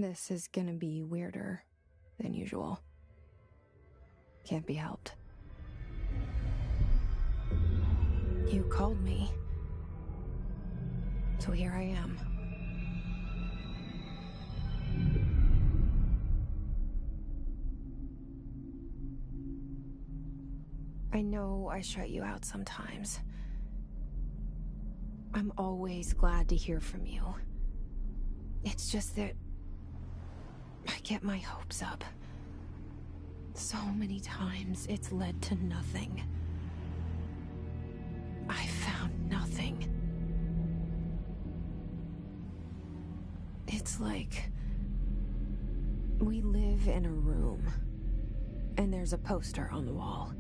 This is gonna be weirder than usual. Can't be helped. You called me. So here I am. I know I shut you out sometimes. I'm always glad to hear from you. It's just that I get my hopes up. So many times it's led to nothing. I found nothing. It's like we live in a room, and there's a poster on the wall.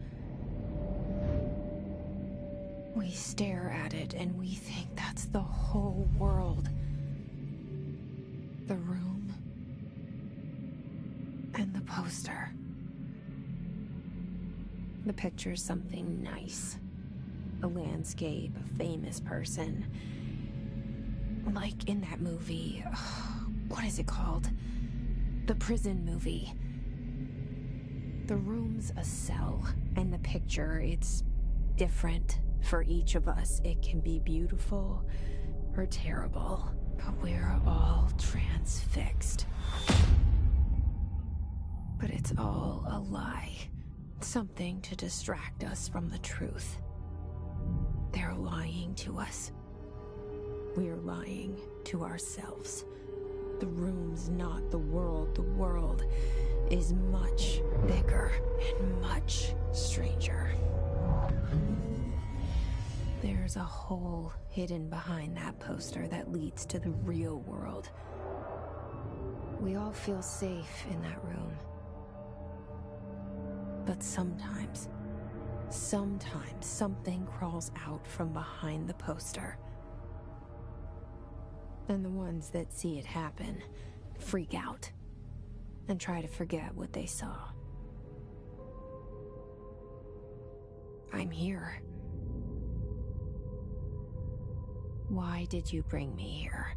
We stare at it and we think that's the whole world. The room and the poster. The picture's something nice. A landscape, a famous person. Like in that movie, what is it called? The prison movie. The room's a cell, and the picture, it's different for each of us. It can be beautiful or terrible, but we're all transfixed. But it's all a lie. Something to distract us from the truth. They're lying to us. We're lying to ourselves. The room's not the world. The world is much bigger and much stranger. There's a hole hidden behind that poster that leads to the real world. We all feel safe in that room. But sometimes something crawls out from behind the poster. And the ones that see it happen freak out and try to forget what they saw. I'm here. Why did you bring me here?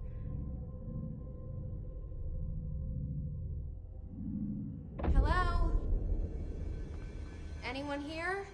Hello? Anyone here?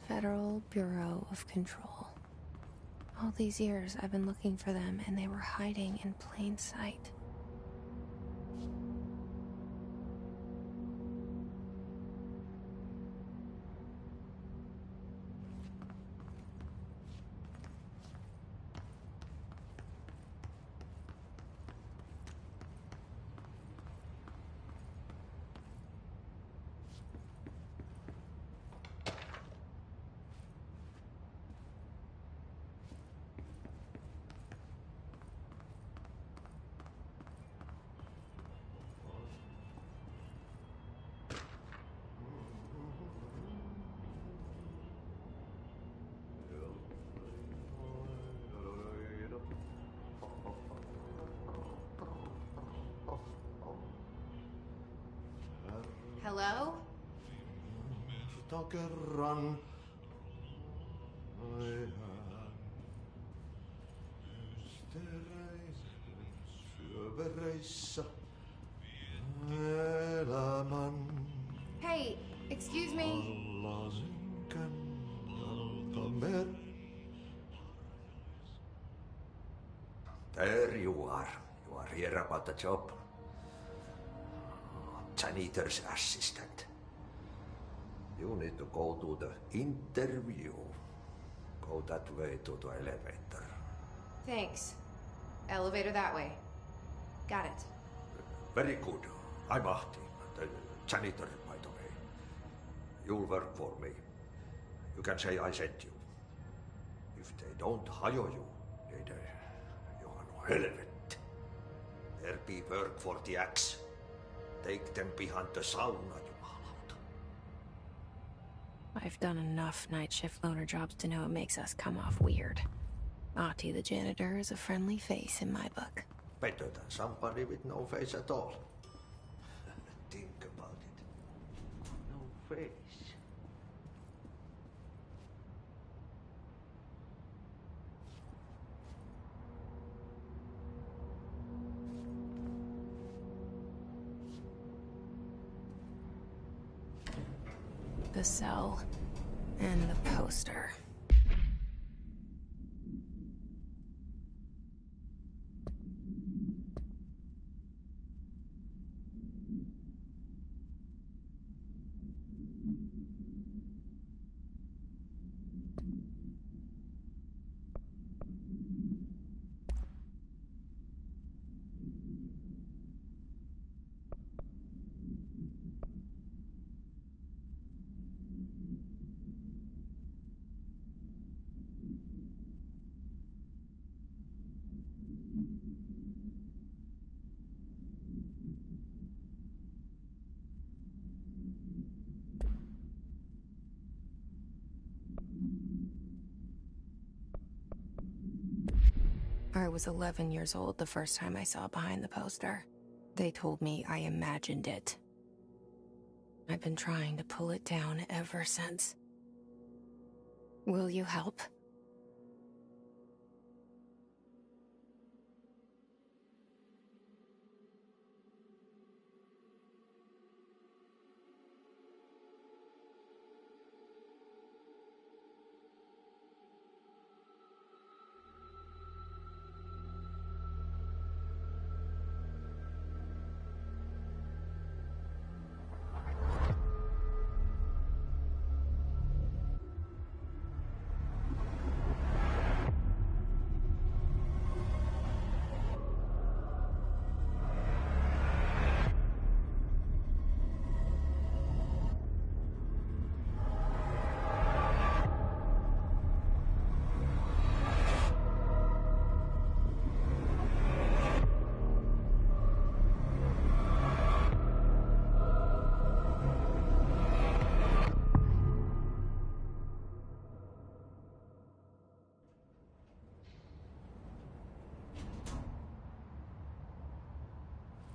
Federal Bureau of Control. All these years I've been looking for them, and they were hiding in plain sight. Hello? Kerran syövereissä elämän. Hey, excuse me. Allasin kannalta There you are. You are here about the job. Janitor's assistant. You need to go to the interview. Go that way to the elevator. Thanks. Elevator that way. Got it. Very good. I'm Ahti, the janitor, by the way. You'll work for me. You can say I sent you. If they don't hire you, niin Johan on helvetti. There be work for the axe. Take them behind the sauna, jumalauta. I've done enough night shift loner jobs to know it makes us come off weird. Ahti the janitor is a friendly face in my book. Better than somebody with no face at all. Think about it. No face. The cell and the poster. I was 11 years old the first time I saw behind the poster. They told me I imagined it. I've been trying to pull it down ever since. Will you help?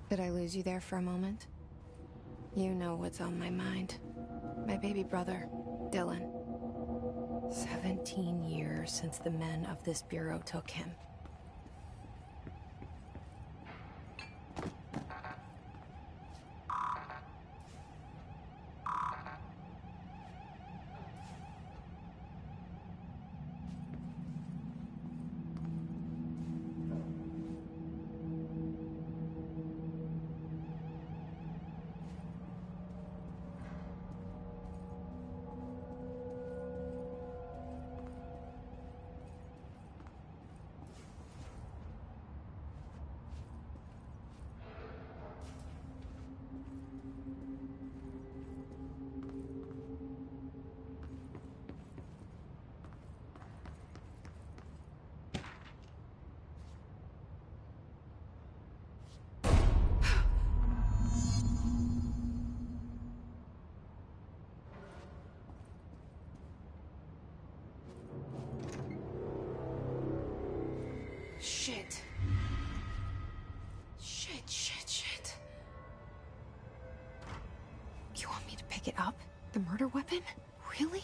Did I lose you there for a moment? You know what's on my mind. My baby brother, Dylan. 17 years since the men of this bureau took him. Shit. Shit. You want me to pick it up? The murder weapon? Really?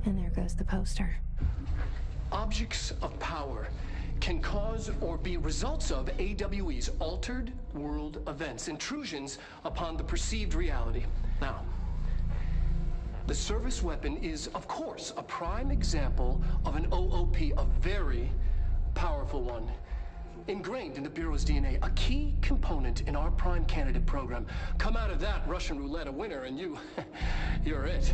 And there goes the poster. Objects of power can cause or be results of AWE's altered world events, intrusions upon the perceived reality. Now, the service weapon is, of course, a prime example of an OOP, a very powerful one. Ingrained in the Bureau's DNA, a key component in our prime candidate program. Come out of that Russian roulette a winner and you're it.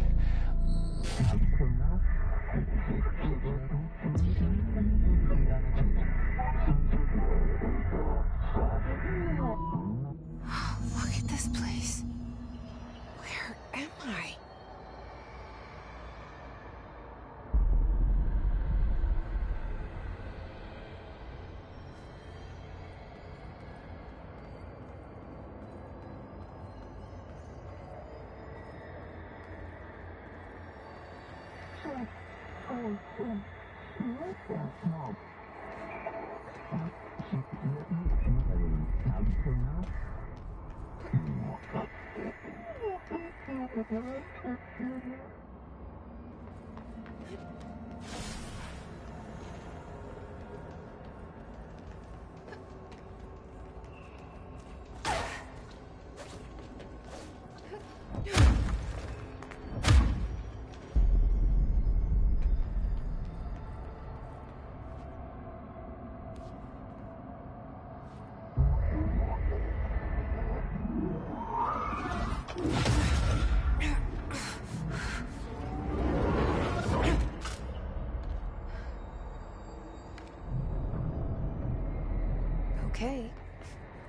Okay,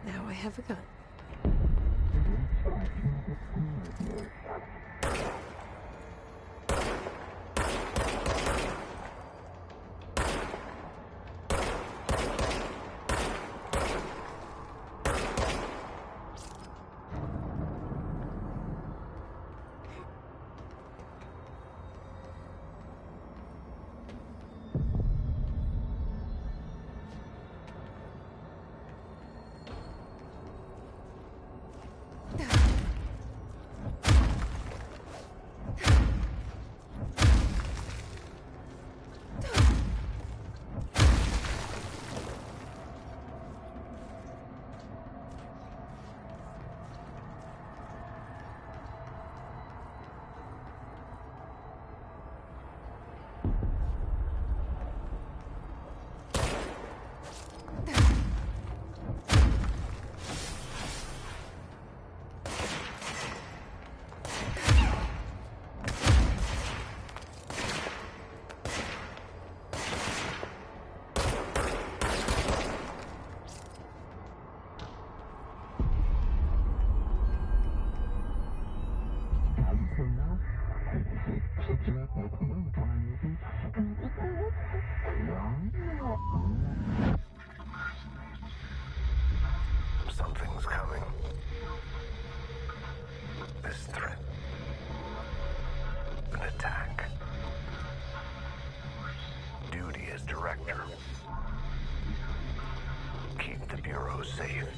now I have a gun. Something's coming. This threat. An attack. Duty as director. Keep the Bureau safe.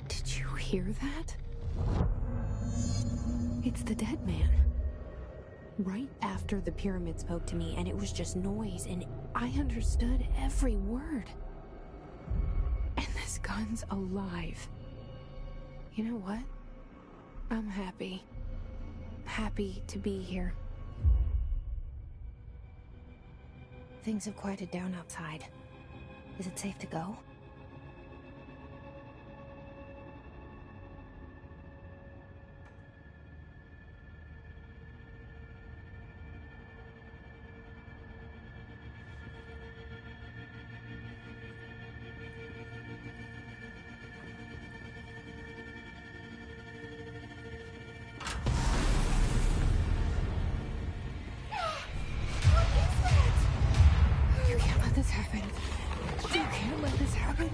Did you hear that? It's the dead man. Right after the pyramid spoke to me, and it was just noise, and I understood every word. And this gun's alive. You know what? I'm happy. Happy to be here. Things have quieted down outside. Is it safe to go? You can't let this happen. You can't let this happen.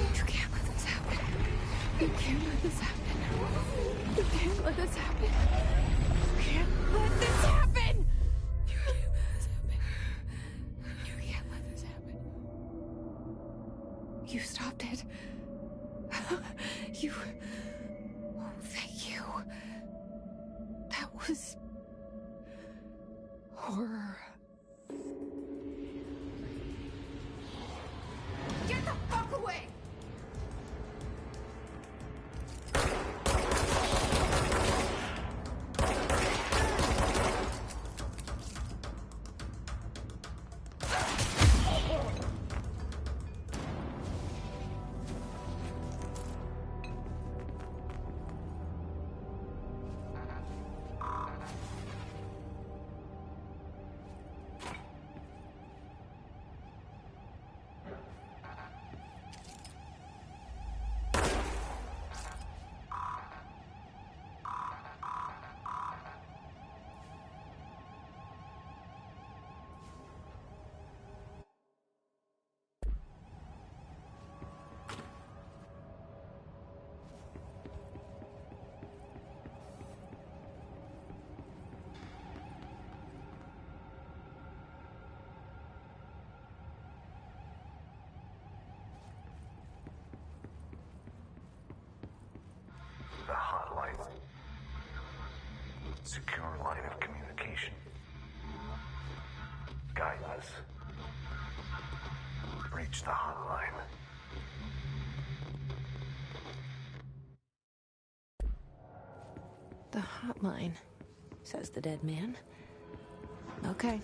You can't let this happen. You can't let this happen. You can't let this happen. You can't let this happen. You can't let this happen. You can't let this happen. You stopped it. You... Oh, thank you. That was... horror. Get the fuck away! Secure line of communication. Guide us. Reach the hotline. The hotline, says the dead man. Okay.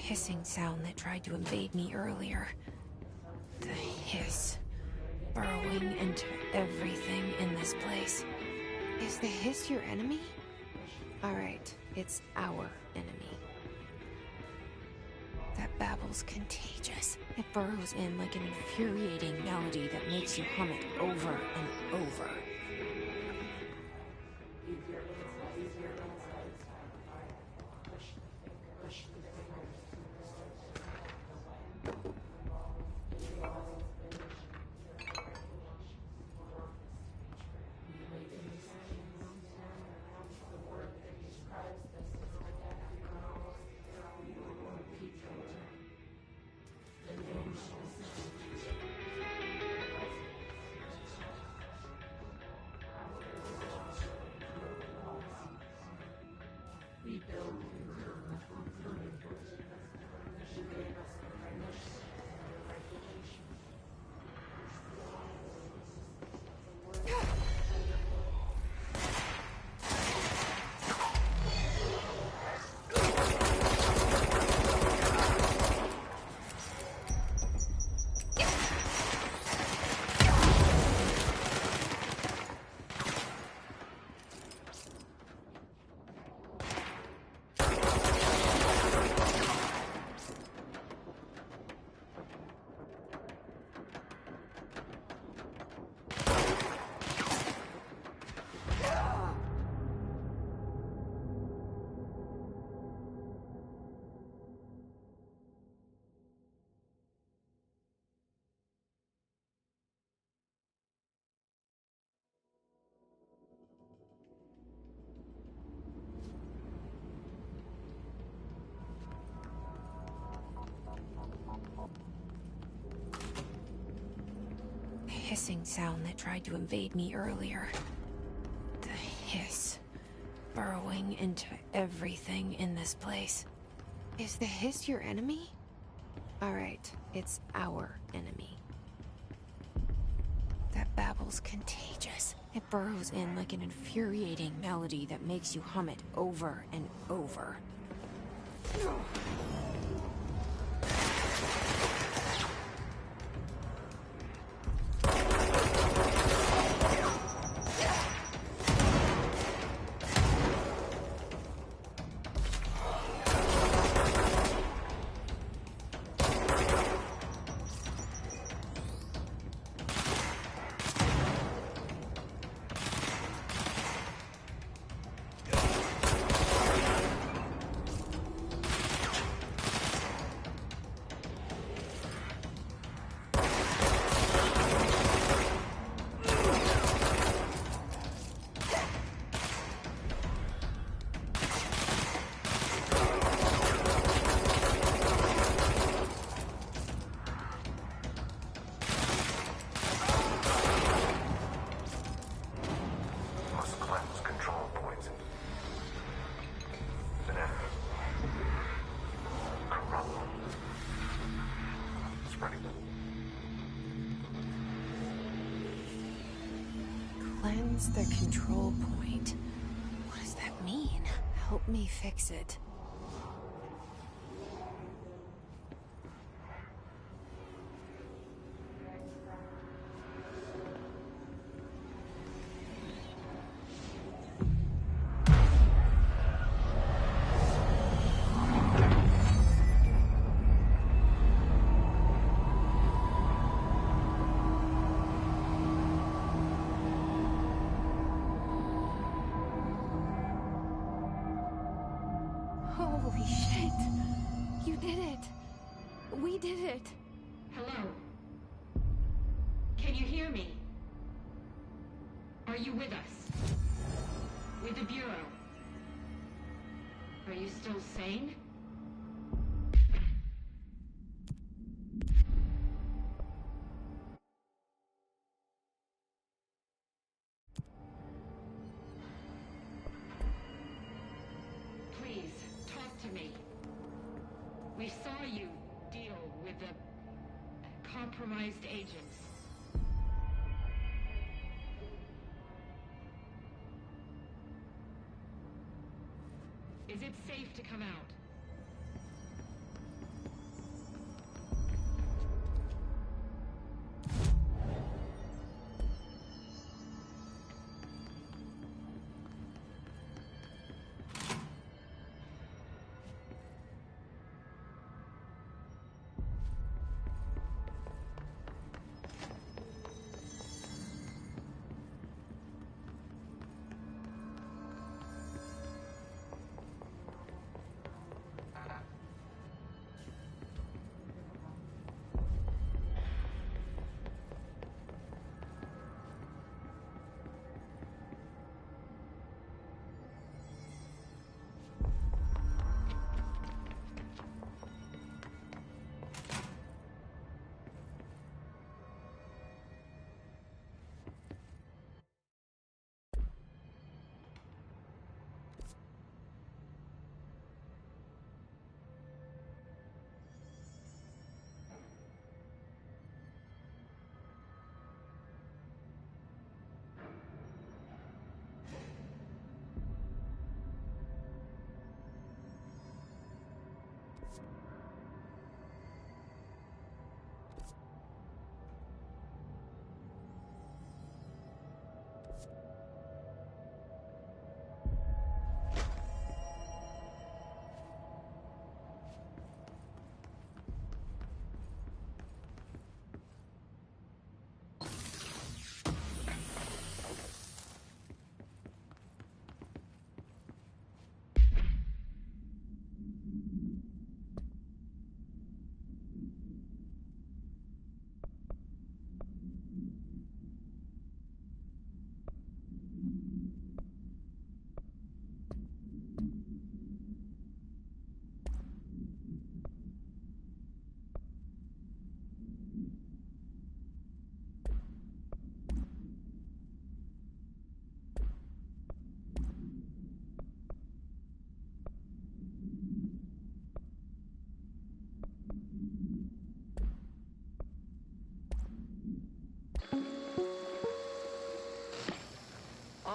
Hissing sound that tried to invade me earlier. The hiss. Burrowing into everything in this place. Is the hiss your enemy? Alright, it's our enemy. That babble's contagious. It burrows in like an infuriating melody that makes you hum it over and over. hissing sound that tried to invade me earlier. The hiss, burrowing into everything in this place. Is the hiss your enemy? Alright, it's our enemy. That babble's contagious. It burrows in like an infuriating melody that makes you hum it over and over. Cleanse the control point. What does that mean? Help me fix it. Holy shit! You did it! We did it! Hello? Can you hear me? Are you with us? With the Bureau? Are you still sane? Please, talk to me. We saw you deal with the compromised agents. Is it safe to come out?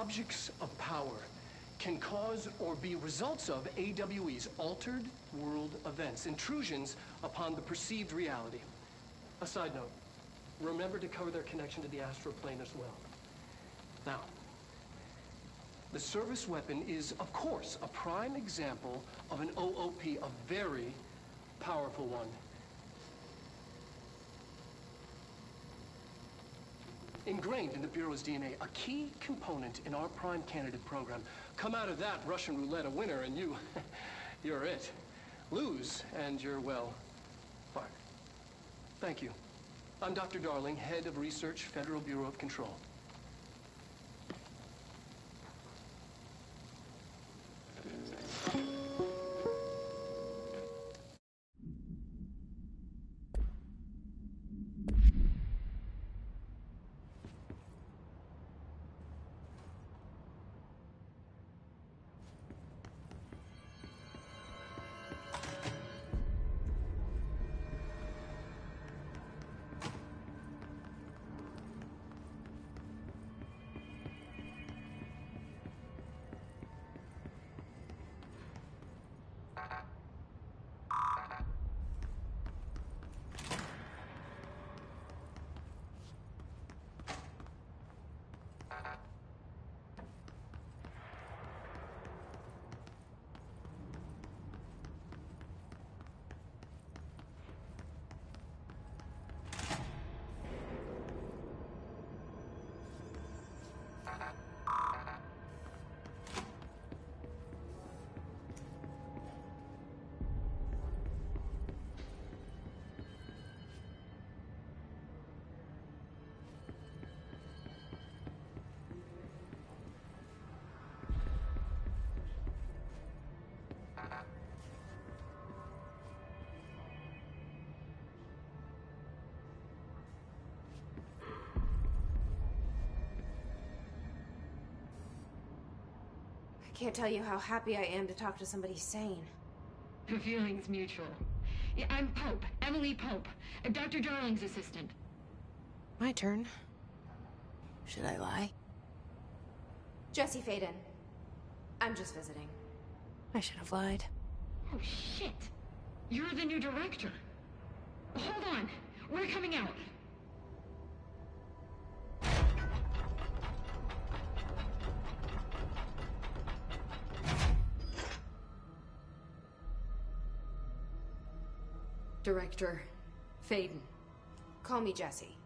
objects of power can cause or be results of AWE's altered world events, intrusions upon the perceived reality. A side note, remember to cover their connection to the astral plane as well. Now, the service weapon is, of course, a prime example of an OOP, a very powerful one. Ingrained in the Bureau's DNA, a key component in our prime candidate program. Come out of that Russian roulette a winner and you're it. Lose and you're, well, fired. Thank you. I'm Dr. Darling, Head of Research, Federal Bureau of Control. I can't tell you how happy I am to talk to somebody sane. The feeling's mutual. Yeah, I'm Pope, Emily Pope, Dr. Darling's assistant. My turn. Should I lie? Jesse Faden. I'm just visiting. I should have lied. Oh, shit. You're the new director. Hold on. We're coming out. Director Faden. Call me Jesse.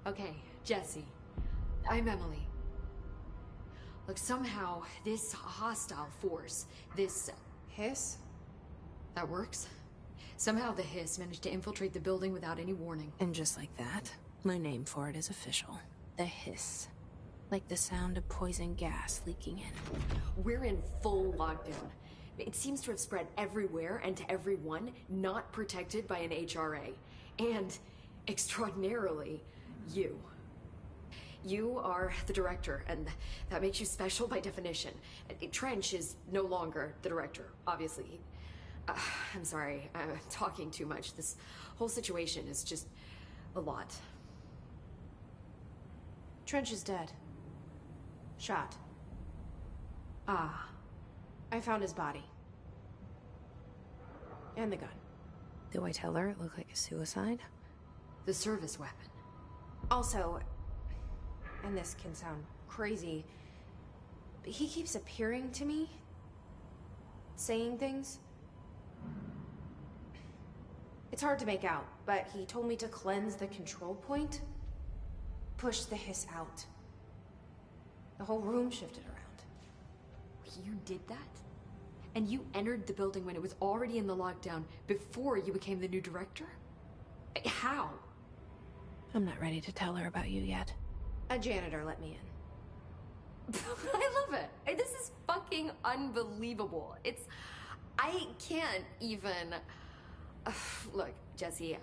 Okay, Jesse. I'm Emily. Look, somehow this hostile force, this Hiss? that works. Somehow the hiss managed to infiltrate the building without any warning. And just like that, my name for it is official. The hiss. Like the sound of poison gas leaking in. We're in full lockdown. It seems to have spread everywhere and to everyone not protected by an HRA. And, extraordinarily, you. You are the director, and that makes you special by definition. Trench is no longer the director, obviously. I'm sorry, I'm talking too much. This whole situation is just a lot. Trench is dead. Shot. Ah. I found his body. And the gun. Do I tell her it looked like a suicide? The service weapon. Also, and this can sound crazy, but he keeps appearing to me, saying things. It's hard to make out, but he told me to cleanse the control point, push the hiss out. The whole room shifted around. You did that? And you entered the building when it was already in the lockdown before you became the new director? How? I'm not ready to tell her about you yet. A janitor let me in. I love it. This is fucking unbelievable. I can't even... Look, Jesse,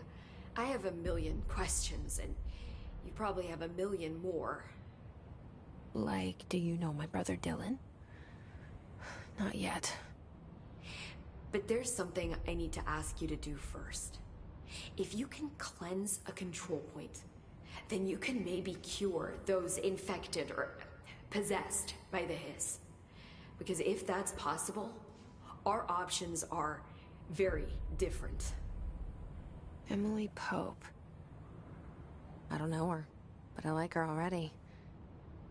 I have a million questions, and you probably have a million more. Like, do you know my brother Dylan? Not yet. But there's something I need to ask you to do first. If you can cleanse a control point, then you can maybe cure those infected or possessed by the hiss. Because if that's possible, our options are very different. Emily Pope. I don't know her, but I like her already.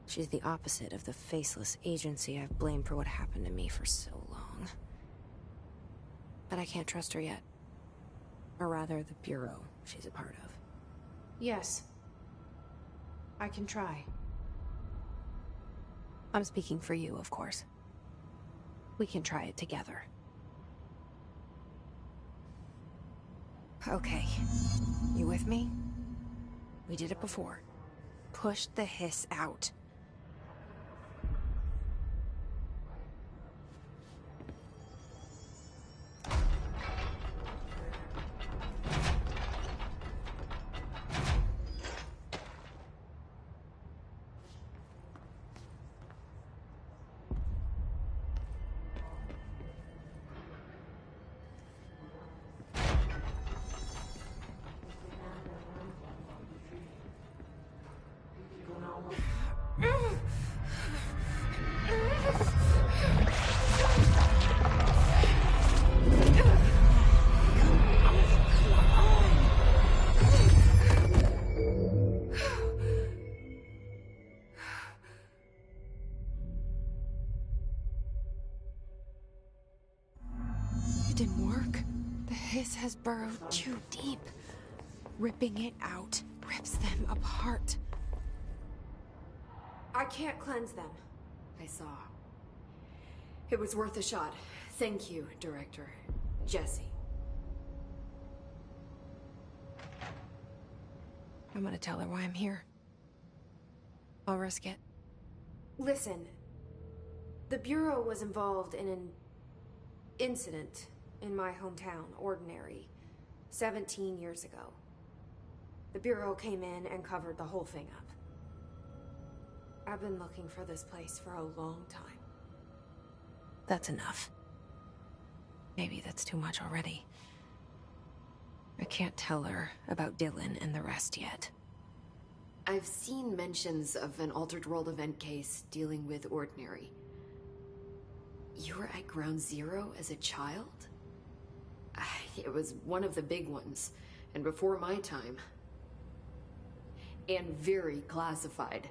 She's the opposite of the faceless agency I've blamed for what happened to me for so long. But I can't trust her yet. Or rather, the Bureau she's a part of. Yes. I can try. I'm speaking for you, of course. We can try it together. Okay. You with me? We did it before. Push the hiss out. It didn't work. The hiss has burrowed too deep. Ripping it out rips them apart. I can't cleanse them. I saw. It was worth a shot. Thank you, Director. Jesse. I'm gonna tell her why I'm here. I'll risk it. Listen, the Bureau was involved in an incident in my hometown, Ordinary, 17 years ago. The Bureau came in and covered the whole thing up. I've been looking for this place for a long time. That's enough. Maybe that's too much already. I can't tell her about Dylan and the rest yet. I've seen mentions of an Altered World event case dealing with Ordinary. You were at Ground Zero as a child? It was one of the big ones, and before my time. And very classified.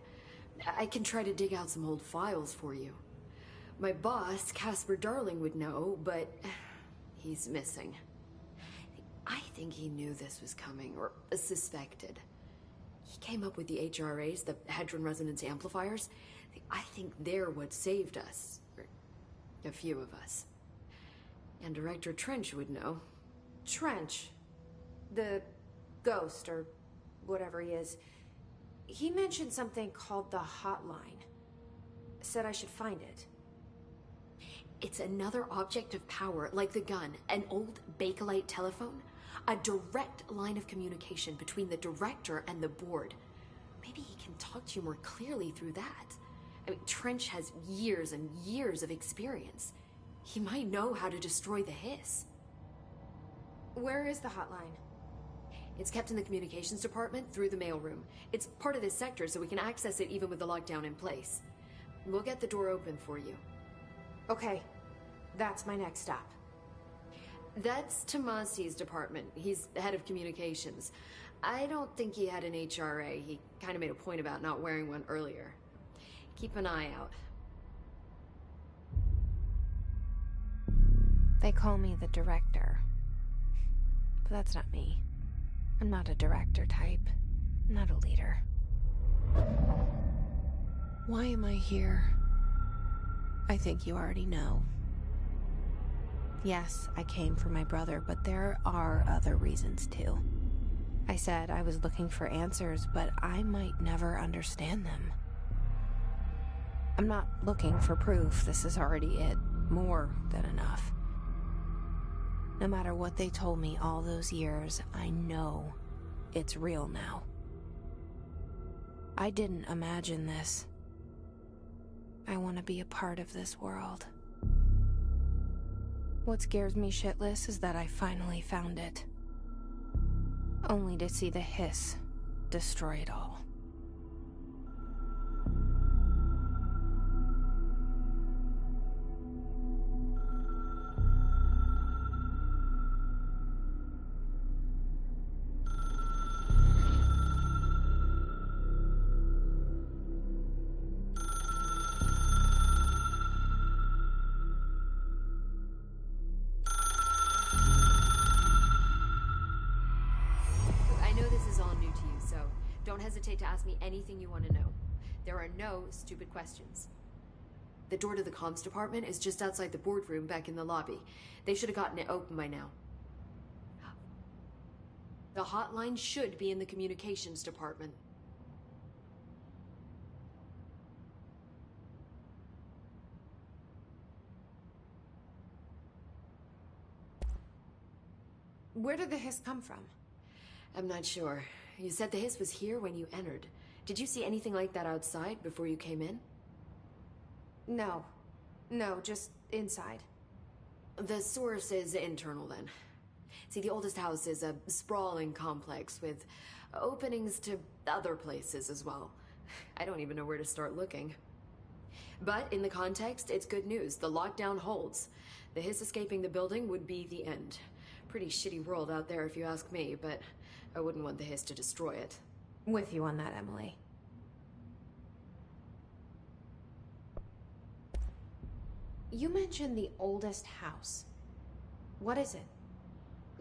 I can try to dig out some old files for you. My boss, Casper Darling, would know, but he's missing. I think he knew this was coming, or suspected. He came up with the HRAs, the Hadron Resonance Amplifiers. I think they're what saved us. Or a few of us. And Director Trench would know. Trench, the ghost, or whatever he is, he mentioned something called the Hotline. Said I should find it. It's another object of power, like the gun, an old Bakelite telephone. A direct line of communication between the Director and the board. Maybe he can talk to you more clearly through that. I mean, Trench has years and years of experience. He might know how to destroy the hiss. Where is the hotline? It's kept in the communications department through the mailroom. It's part of this sector, so we can access it even with the lockdown in place. We'll get the door open for you. Okay, that's my next stop. That's Tomasi's department. He's the head of communications. I don't think he had an HRA. He kind of made a point about not wearing one earlier. Keep an eye out. They call me the Director. But that's not me. I'm not a director type. I'm not a leader. Why am I here? I think you already know. Yes, I came for my brother, but there are other reasons too. I said I was looking for answers, but I might never understand them. I'm not looking for proof. This is already it. More than enough. No matter what they told me all those years, I know it's real now. I didn't imagine this. I want to be a part of this world. What scares me shitless is that I finally found it. Only to see the hiss destroy it all. don't hesitate to ask me anything you want to know. There are no stupid questions. The door to the comms department is just outside the boardroom back in the lobby. They should have gotten it open by now. The hotline should be in the communications department. Where did the hiss come from? I'm not sure. You said the hiss was here when you entered. Did you see anything like that outside before you came in? No. No, just inside. The source is internal then. See, the oldest house is a sprawling complex with openings to other places as well. I don't even know where to start looking. But in the context, it's good news. The lockdown holds. The hiss escaping the building would be the end. Pretty shitty world out there if you ask me, but I wouldn't want the hiss to destroy it. With you on that, Emily. You mentioned the oldest house. What is it?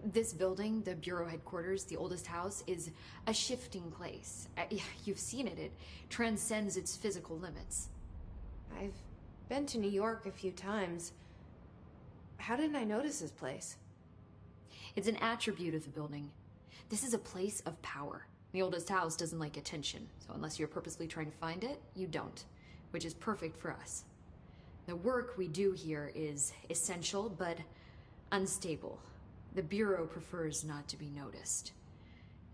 This building, the Bureau headquarters, the oldest house, is a shifting place. You've seen it. It transcends its physical limits. I've been to New York a few times. How didn't I notice this place? It's an attribute of the building. This is a place of power. The oldest house doesn't like attention, so unless you're purposely trying to find it, you don't, which is perfect for us. The work we do here is essential, but unstable. The Bureau prefers not to be noticed.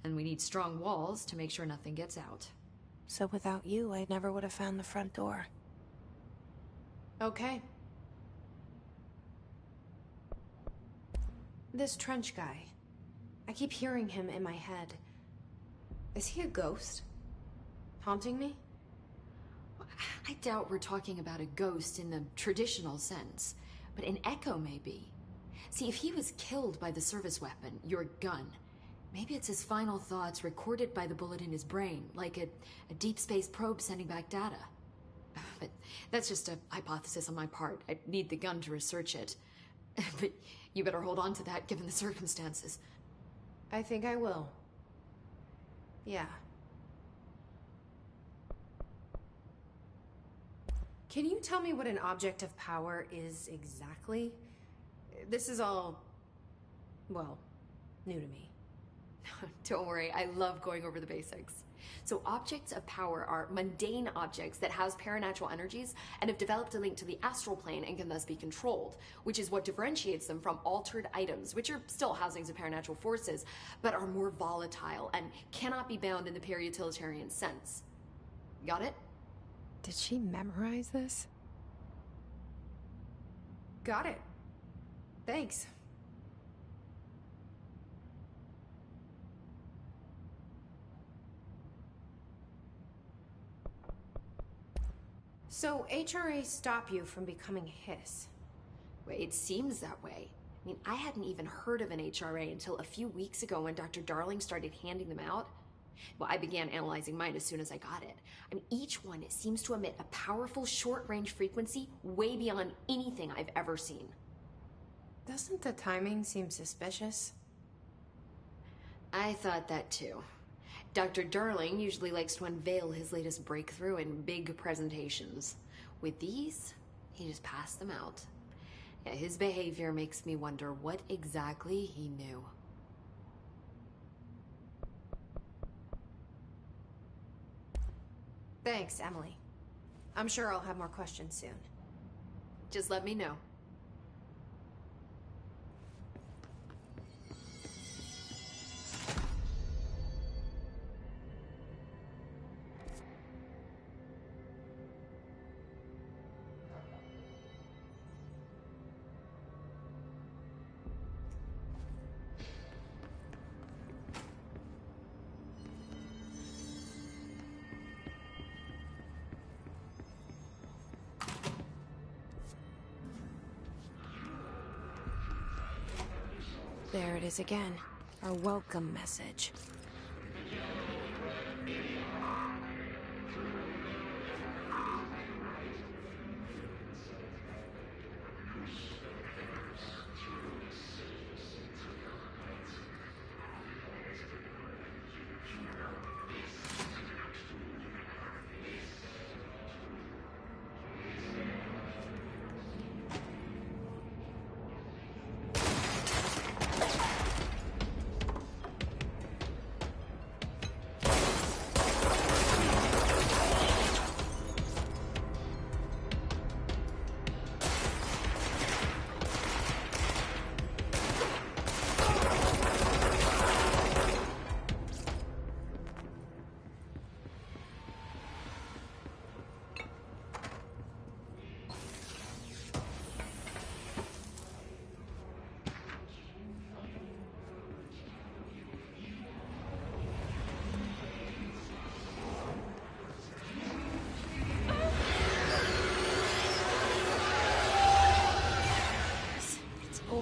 And we need strong walls to make sure nothing gets out. So without you, I never would have found the front door. Okay. This Trench guy. I keep hearing him in my head. Is he a ghost? Haunting me? I doubt we're talking about a ghost in the traditional sense, but an echo maybe. See, if he was killed by the service weapon, your gun, maybe it's his final thoughts recorded by the bullet in his brain, like a deep space probe sending back data. But that's just a hypothesis on my part. I'd need the gun to research it. But you better hold on to that given the circumstances. I think I will. Yeah. Can you tell me what an object of power is exactly? This is all, well, new to me. Don't worry, I love going over the basics. So objects of power are mundane objects that house paranatural energies and have developed a link to the astral plane and can thus be controlled, which is what differentiates them from altered items, which are still housings of paranatural forces, but are more volatile and cannot be bound in the peri-utilitarian sense. Got it? Did she memorize this? Got it. Thanks. So, HRA stop you from becoming Hiss? Well, it seems that way. I mean, I hadn't even heard of an HRA until a few weeks ago when Dr. Darling started handing them out. Well, I began analyzing mine as soon as I got it. I mean, each one seems to emit a powerful short-range frequency way beyond anything I've ever seen. Doesn't the timing seem suspicious? I thought that too. Dr. Darling usually likes to unveil his latest breakthrough in big presentations. With these, he just passed them out. Yeah, his behavior makes me wonder what exactly he knew. Thanks, Emily. I'm sure I'll have more questions soon. Just let me know. There it is again. Our welcome message.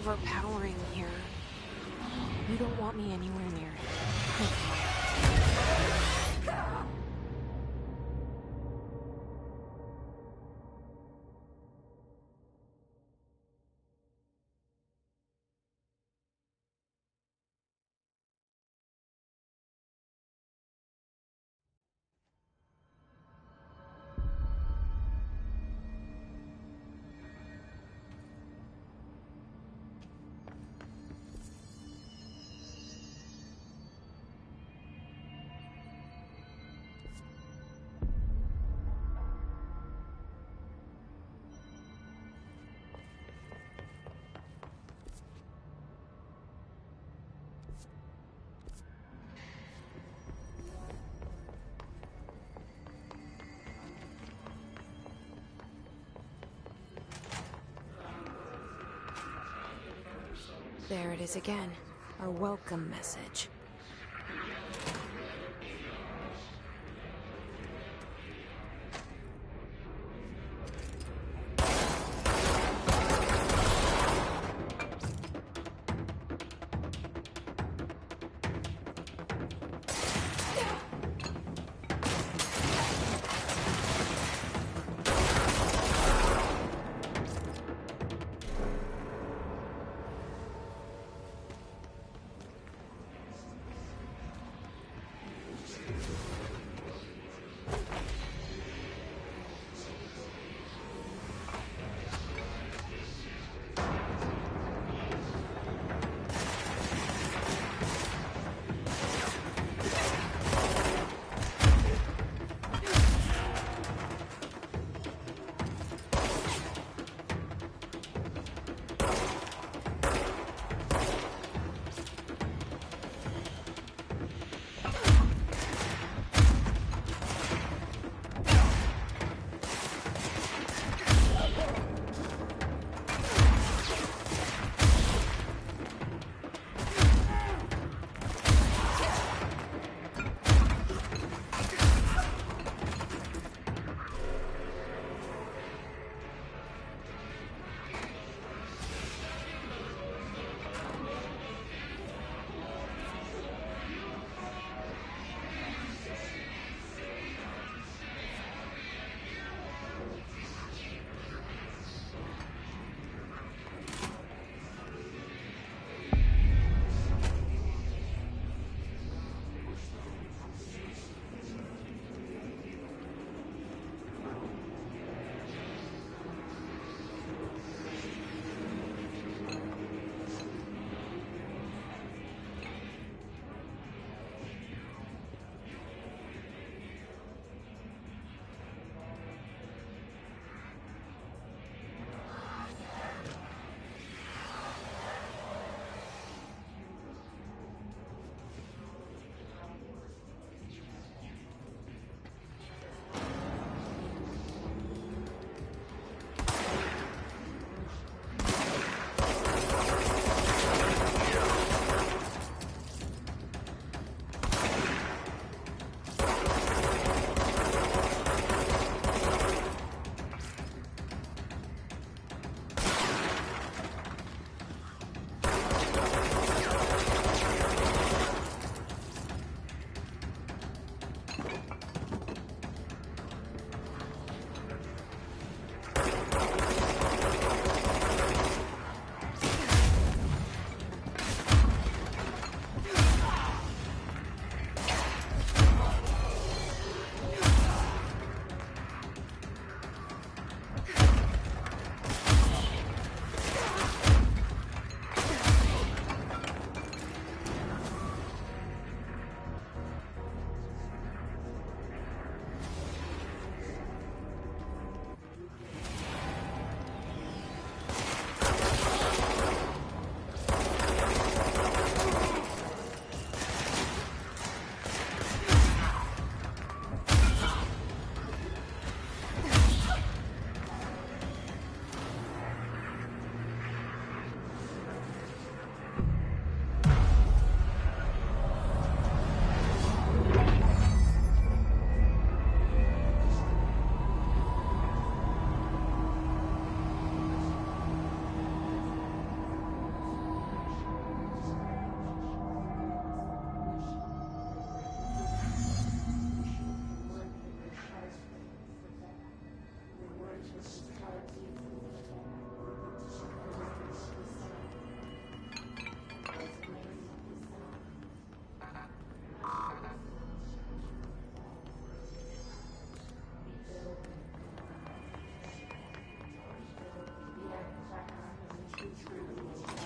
overpowering here. You don't want me anywhere near it. There it is again. Our welcome message.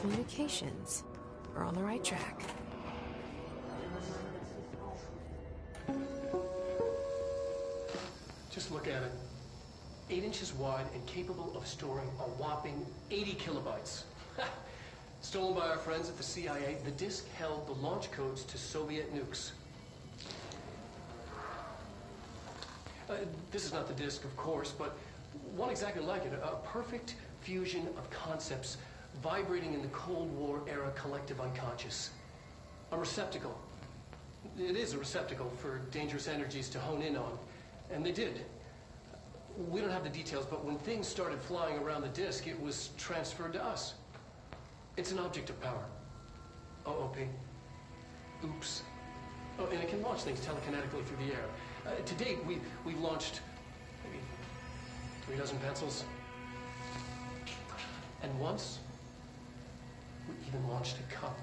Communications. We're on the right track. Just look at it. 8 inches wide and capable of storing a whopping 80 kilobytes. Stolen by our friends at the CIA, the disk held the launch codes to Soviet nukes. This is not the disk, of course, but one exactly like it. A perfect fusion of concepts vibrating in the Cold War era collective unconscious. A receptacle. It is a receptacle for dangerous energies to hone in on. And they did. We don't have the details, but when things started flying around the disk, it was transferred to us. It's an object of power. OOP. Oops. Oh, and it can launch things telekinetically through the air. To date, we've launched maybe 3 dozen pencils. And once, we even launched a cup.